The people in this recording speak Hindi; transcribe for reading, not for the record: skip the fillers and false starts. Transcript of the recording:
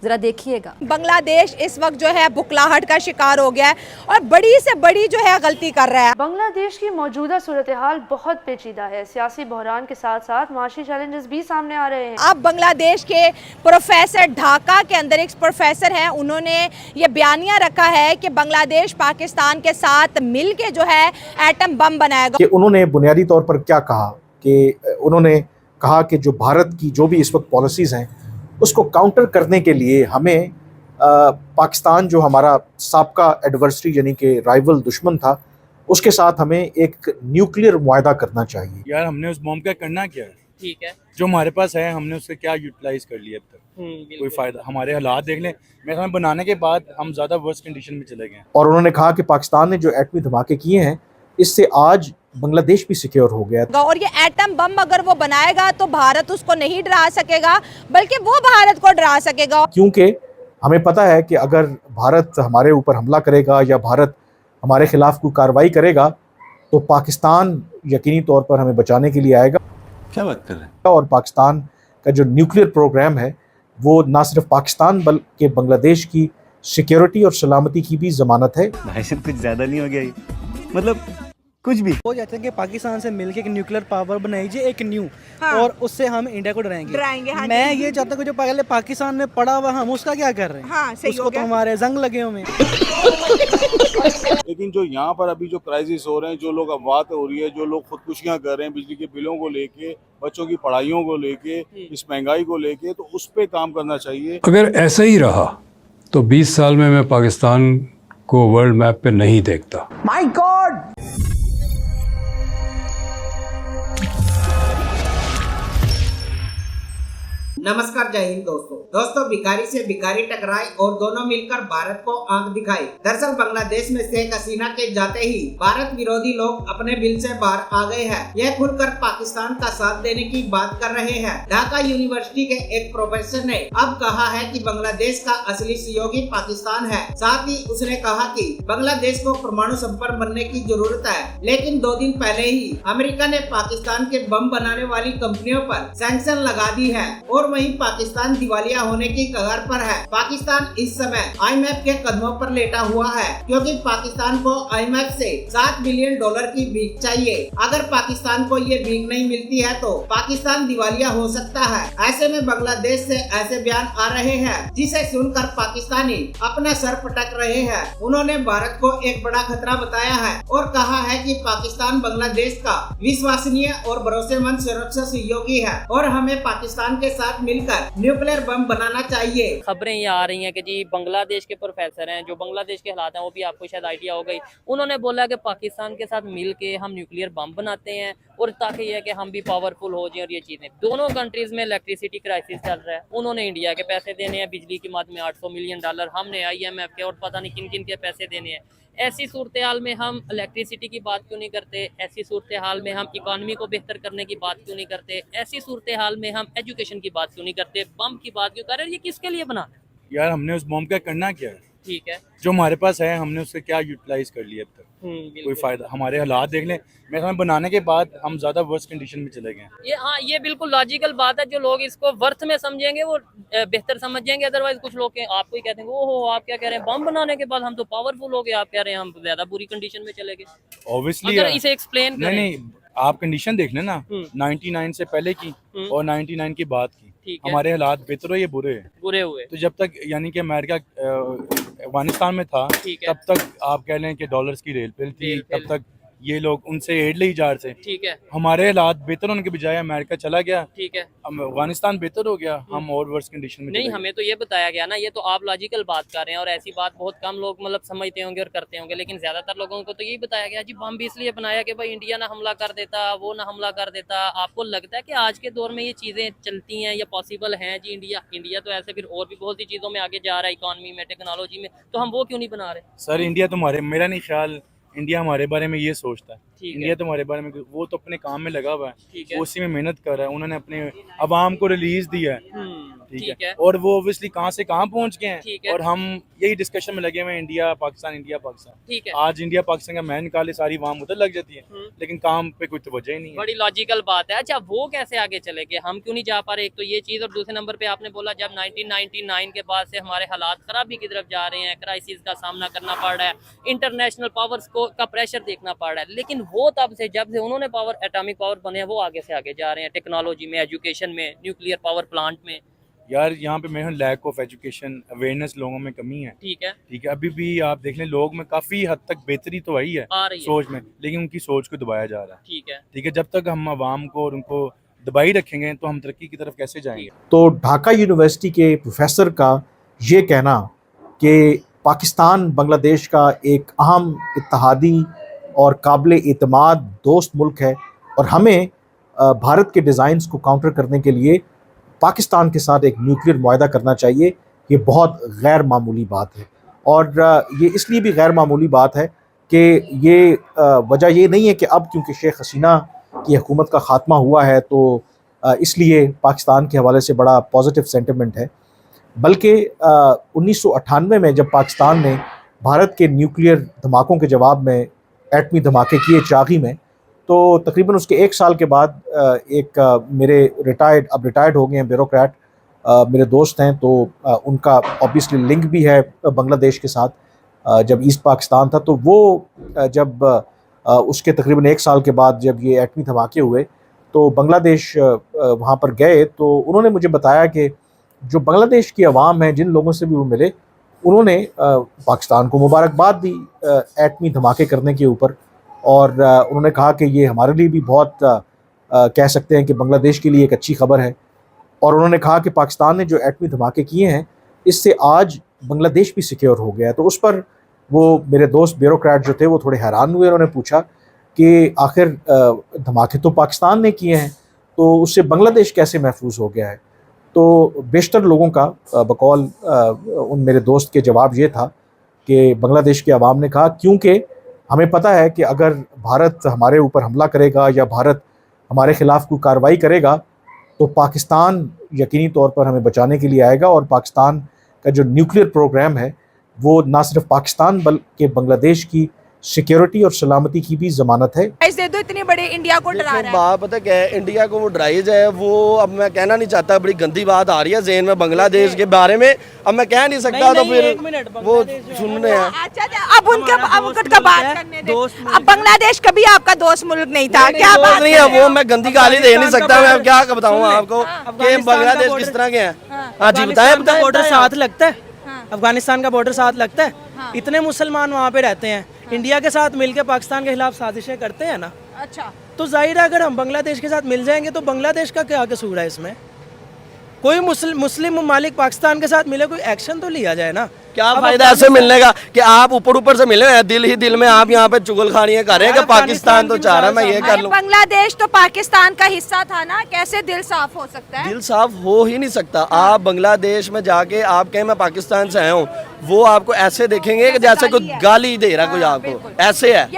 जरा देखिएगा। बांग्लादेश इस वक्त जो है बुखलाहट का शिकार हो गया है और बड़ी से बड़ी जो है गलती कर रहा है। बांग्लादेश की मौजूदा सूरत हाल बहुत पेचीदा है। सियासी बहरान के साथ साथ माशी चैलेंजेस भी सामने आ रहे हैं। अब बांग्लादेश के प्रोफेसर, ढाका के अंदर एक प्रोफेसर हैं, उन्होंने ये बयानिया रखा है कि बांग्लादेश पाकिस्तान के साथ मिल के जो है एटम बम बनाएगा। कि उन्होंने बुनियादी तौर पर क्या कहा कि उन्होंने कहा कि जो भारत की जो भी इस वक्त पॉलिसीज़ हैं उसको काउंटर करने के लिए हमें पाकिस्तान जो हमारा साबका एडवर्सरी यानी कि राइवल दुश्मन था उसके साथ हमें एक न्यूक्लियर मुआहदा करना चाहिए। यार हमने उस बॉम्ब का करना क्या है? ठीक है, जो हमारे पास है हमने उससे क्या यूटिलाइज कर लिया अब तक? कोई फायदा? हमारे हालात देख लें, मेरे ख्याल में बनाने के बाद हम ज़्यादा वर्स्ट कंडीशन में चले गए। और उन्होंने कहा कि पाकिस्तान ने जो एटमी धमाके किए हैं इससे आज बांग्लादेश भी सिक्योर हो गया। और ये एटम बम अगर वो बनाएगा तो भारत उसको नहीं डरा सकेगा बल्कि वो भारत को डरा सकेगा। क्योंकि हमें पता है कि अगर भारत हमारे ऊपर हमला करेगा या भारत हमारे खिलाफ कोई कार्रवाई करेगा तो पाकिस्तान यकीनी तौर पर हमें बचाने के लिए आएगा। क्या बात कर रहे हैं? और पाकिस्तान का जो न्यूक्लियर प्रोग्राम है वो ना सिर्फ पाकिस्तान बल्कि बांग्लादेश की सिक्योरिटी और सलामती की भी जमानत है। भाई साहब कुछ ज्यादा नहीं हो गया ये? मतलब कुछ भी हो जाता है कि पाकिस्तान से मिलके एक न्यूक्लियर पावर बनाई जाए, एक न्यू, हाँ। और उससे हम इंडिया को डराएंगे। हाँ, मैं ये चाहता हूँ कि जो पहले पाकिस्तान में पड़ा हुआ हम उसका क्या कर रहे हैं? हाँ, सही उसको हो तो गया। हमारे जंग लगे हुए हैं। लेकिन जो यहाँ पर अभी जो क्राइसिस हो रहे हैं, जो लोग अफवाह हो रही है, जो लोग खुदकुशियाँ कर रहे हैं बिजली के बिलों को लेके, बच्चों की पढ़ाइयों को लेके, इस महंगाई को लेके, तो उस पे काम करना चाहिए। अगर ऐसा ही रहा तो 20 साल में मैं पाकिस्तान को वर्ल्ड मैप पे नहीं देखता। My God! नमस्कार, जय हिंद दोस्तों भिखारी से भिखारी टकराए और दोनों मिलकर भारत को आंख दिखाई। दरअसल बांग्लादेश में शेख हसीना के जाते ही भारत विरोधी लोग अपने बिल से बाहर आ गए हैं। यह खुलकर पाकिस्तान का साथ देने की बात कर रहे हैं। ढाका यूनिवर्सिटी के एक प्रोफेसर ने अब कहा है कि बांग्लादेश का असली सहयोगी पाकिस्तान है। साथ ही उसने कहा कि बांग्लादेश को परमाणु संपन्न बनने की जरूरत है। लेकिन 2 दिन पहले ही अमेरिका ने पाकिस्तान के बम बनाने वाली कंपनियों पर सैंक्शन लगा दी है और वहीं पाकिस्तान दिवालिया होने की कगार पर है। पाकिस्तान इस समय IMF के कदमों पर लेटा हुआ है क्योंकि पाकिस्तान को IMF से $7 बिलियन की भीख चाहिए। अगर पाकिस्तान को ये भीख नहीं मिलती है तो पाकिस्तान दिवालिया हो सकता है। ऐसे में बांग्लादेश से ऐसे बयान आ रहे हैं जिसे सुनकर पाकिस्तानी अपना सर पटक रहे हैं। उन्होंने भारत को एक बड़ा खतरा बताया है और कहा है कि पाकिस्तान बांग्लादेश का विश्वसनीय और भरोसेमंद सुरक्षा सहयोगी है और हमें पाकिस्तान के साथ मिलकर न्यूक्लियर बम बनाना चाहिए। खबरें ये आ रही हैं कि जी बांग्लादेश के प्रोफेसर हैं, जो बांग्लादेश के हालात हैं वो भी आपको शायद आइडिया हो गई। उन्होंने बोला कि पाकिस्तान के साथ मिलके हम न्यूक्लियर बम बनाते हैं और ताकि ये कि हम भी पावरफुल हो जाए। और ये चीज़ें दोनों कंट्रीज में इलेक्ट्रिसिटी क्राइसिस चल रहा है। उन्होंने इंडिया के पैसे देने हैं बिजली की मद में $800 मिलियन, हमने IMF के और पता नहीं किन किन के पैसे देने हैं। ऐसी सूरत हाल में हम इलेक्ट्रिसिटी की बात क्यों नहीं करते? ऐसी सूरत हाल में हम इकॉनमी को बेहतर करने की बात क्यों नहीं करते? ऐसी सूरत हाल में हम एजुकेशन की बात क्यों नहीं करते? बम की बात क्यों कर रहे हैं? ये किसके लिए बना? यार हमने उस बॉम्ब का करना क्या है? ठीक है, जो हमारे पास है हमने उससे क्या यूटिलाइज कर लिया अब तक? कोई फायदा? हमारे हालात देख लें, मेरे ख्याल में बनाने के बाद हम ज़्यादा वर्स्ट कंडीशन में चले गए। ये बिल्कुल लॉजिकल बात है। जो लोग इसको वर्थ में समझेंगे वो बेहतर समझ जाएंगे। अदरवाइज कुछ लोग आपको ही कहते हैं ओहो आप क्या कह रहे हैं, बम बनाने के बाद हम तो पावरफुल हो गए, आप कह रहे हैं हम ज्यादा बुरी कंडीशन में चले गए। ऑब्वियसली अगर इसे एक्सप्लेन करें। नहीं, आप कंडीशन देख लेना 99 से पहले की और 99 की बाद की। हमारे हालात बेहतर हो या बुरे हुए? तो जब तक यानी कि अमेरिका अफगानिस्तान में था तब तक आप कह लें कि डॉलर्स की रेल पिल थी, तब तक ये लोग उनसे एड ले जा रहे थे। ठीक है, हमारे हालात बेहतर होने के बजाय अमेरिका चला गया। ठीक है, अफगानिस्तान बेहतर हो गया, हम और वर्स कंडीशन में नहीं। हमें तो ये बताया गया ना, ये तो आप लॉजिकल बात कर रहे हैं और ऐसी बात बहुत कम लोग मतलब समझते होंगे और करते होंगे, लेकिन ज्यादातर लोगों को तो यही बताया गया जी बम भी इसलिए बनाया कि भाई इंडिया ना हमला कर देता, वो ना हमला कर देता। आपको लगता है कि आज के दौर में ये चीजें चलती हैं या पॉसिबल हैं? जी इंडिया तो ऐसे फिर और भी बहुत सी चीजों में आगे जा रहा है, इकोनॉमी में, टेक्नोलॉजी में, तो हम वो क्यों नहीं बना रहे? सर इंडिया तुम्हारे, मेरा नहीं ख्याल इंडिया हमारे बारे में ये सोचता है। इंडिया तुम्हारे बारे में, वो तो अपने काम में लगा हुआ है, वो उसी में मेहनत कर रहा है। उन्होंने अपने अवाम को रिलीज दिया है, ठीक है। और वो ऑब्वियसली कहाँ से कहाँ पहुंच गए ठीक हैं, है। और हम यही डिस्कशन में लगे हुए हैं, इंडिया पाकिस्तान इंडिया पाकिस्तान। ठीक है। आज इंडिया पाकिस्तान का मैं निकाले सारी वाम उधर लग जाती है, लेकिन काम पे कोई तवज्जो ही नहीं है। बड़ी लॉजिकल बात है। अच्छा, वो कैसे आगे चले गए, हम क्यों नहीं जा पा रहे? एक तो ये चीज, और दूसरे नंबर पे आपने बोला जब 1999 के बाद से हमारे हालात खराबी की तरफ जा रहे हैं, क्राइसिस का सामना करना पड़ रहा है, इंटरनेशनल पावर्स को का प्रेशर देखना पड़ रहा है, लेकिन वो तब से जब से उन्होंने पावर एटॉमिक पावर बने हैं, वो आगे से आगे जा रहे हैं, टेक्नोलॉजी में, एजुकेशन में, न्यूक्लियर पावर प्लांट में। यार यहाँ पे मेरे लैक ऑफ एजुकेशन अवेयरनेस लोगों में कमी है। ठीक है। ठीक है, अभी भी आप देख लें लोग में काफ़ी हद तक बेहतरी तो आई है आ रही है। सोच में, लेकिन उनकी सोच को दबाया जा रहा है। ठीक है। ठीक है, जब तक हम आवाम को और उनको दबाई रखेंगे तो हम तरक्की की तरफ कैसे जाएंगे। तो ढाका यूनिवर्सिटी के प्रोफेसर का ये कहना कि पाकिस्तान बांग्लादेश का एक अहम इत्तेहादी और काबिल एतमाद दोस्त मुल्क है, और हमें भारत के डिज़ाइंस को काउंटर करने के लिए पाकिस्तान के साथ एक न्यूक्लियर मुआहदा करना चाहिए, ये बहुत गैर मामूली बात है। और ये इसलिए भी गैर मामूली बात है कि ये वजह ये नहीं है कि अब क्योंकि शेख हसीना की हुकूमत का ख़ात्मा हुआ है तो इसलिए पाकिस्तान के हवाले से बड़ा पॉजिटिव सेंटिमेंट है, बल्कि 1998 में जब पाकिस्तान ने भारत के न्यूक्लियर धमाकों के जवाब में एटमी धमाके किए चागी में, तो तकरीबन उसके एक साल के बाद एक मेरे अब रिटायर्ड हो गए हैं ब्यूरोक्रेट मेरे दोस्त हैं, तो उनका ऑब्वियसली लिंक भी है बांग्लादेश के साथ। जब ईस्ट पाकिस्तान था तो वो जब उसके तकरीबन एक साल के बाद जब ये एटमी धमाके हुए तो बांग्लादेश वहाँ पर गए, तो उन्होंने मुझे बताया कि जो बांग्लादेश की आवाम है, जिन लोगों से भी वो मिले, उन्होंने पाकिस्तान को मुबारकबाद दी एटमी धमाके करने के ऊपर, और उन्होंने कहा कि ये हमारे लिए भी बहुत कह सकते हैं कि बांग्लादेश के लिए एक अच्छी खबर है। और उन्होंने कहा कि पाकिस्तान ने जो एटमी धमाके किए हैं इससे आज बांग्लादेश भी सिक्योर हो गया है। तो उस पर वो मेरे दोस्त ब्यूरोक्रेट जो थे वो थोड़े हैरान हुए, उन्होंने पूछा कि आखिर धमाके तो पाकिस्तान ने किए हैं, तो उससे बांग्लादेश कैसे महफूज हो गया है। तो बेशतर लोगों का बकौल उन मेरे दोस्त के जवाब ये था कि बांग्लादेश की आवाम ने कहा क्योंकि हमें पता है कि अगर भारत हमारे ऊपर हमला करेगा या भारत हमारे ख़िलाफ़ कोई कार्रवाई करेगा तो पाकिस्तान यकीनी तौर पर हमें बचाने के लिए आएगा, और पाकिस्तान का जो न्यूक्लियर प्रोग्राम है वो ना सिर्फ पाकिस्तान बल्कि बांग्लादेश की सिक्योरिटी और सलामती की भी ज़मानत है। दे दो, इतनी बड़ी इंडिया को डरा रहा है। बात पता क्या है, इंडिया को वो डराई जाए, वो अब मैं कहना नहीं चाहता, बड़ी गंदी बात आ रही है ज़हन में बांग्लादेश के बारे में, अब मैं कह नहीं सकता, तो फिर वो सुनने हैं। अच्छा, अब उनका बात करने दे। अब बांग्लादेश कभी आपका दोस्त मुल्क नहीं था, क्या बात नहीं है वो, मैं गंदी गाली दे नहीं सकता, मैं क्या बताऊँ आपको कि बांग्लादेश किस तरह के हैं। हाँ जी बताएं। बॉर्डर साथ लगता है, अफगानिस्तान का बॉर्डर साथ लगता है, इतने मुसलमान वहाँ पे रहते हैं, इंडिया के साथ मिलकर पाकिस्तान के खिलाफ साजिशें करते हैं ना। अच्छा, तो जाहिर है अगर हम बांग्लादेश के साथ मिल जाएंगे तो बांग्लादेश का क्या कसूर है इसमें? कोई मुस्लिम ममालिक पाकिस्तान के साथ मिले, कोई एक्शन तो लिया जाए ना। क्या फायदा ऐसे मिलने का कि आप ऊपर से मिले हैं, दिल ही दिल में आप यहाँ पे चुगलखानियां कर रहे हैं कि पाकिस्तान तो चाह रहा है मैं ये कर लूं। बांग्लादेश तो पाकिस्तान का हिस्सा था ना, कैसे दिल साफ हो सकता है? दिल साफ हो ही नहीं सकता। आप बांग्लादेश में जाके आप कहें मैं पाकिस्तान से आया हूँ, वो आपको ऐसे देखेंगे कि जैसे कोई गाली दे रहा कोई आपको, ऐसे है।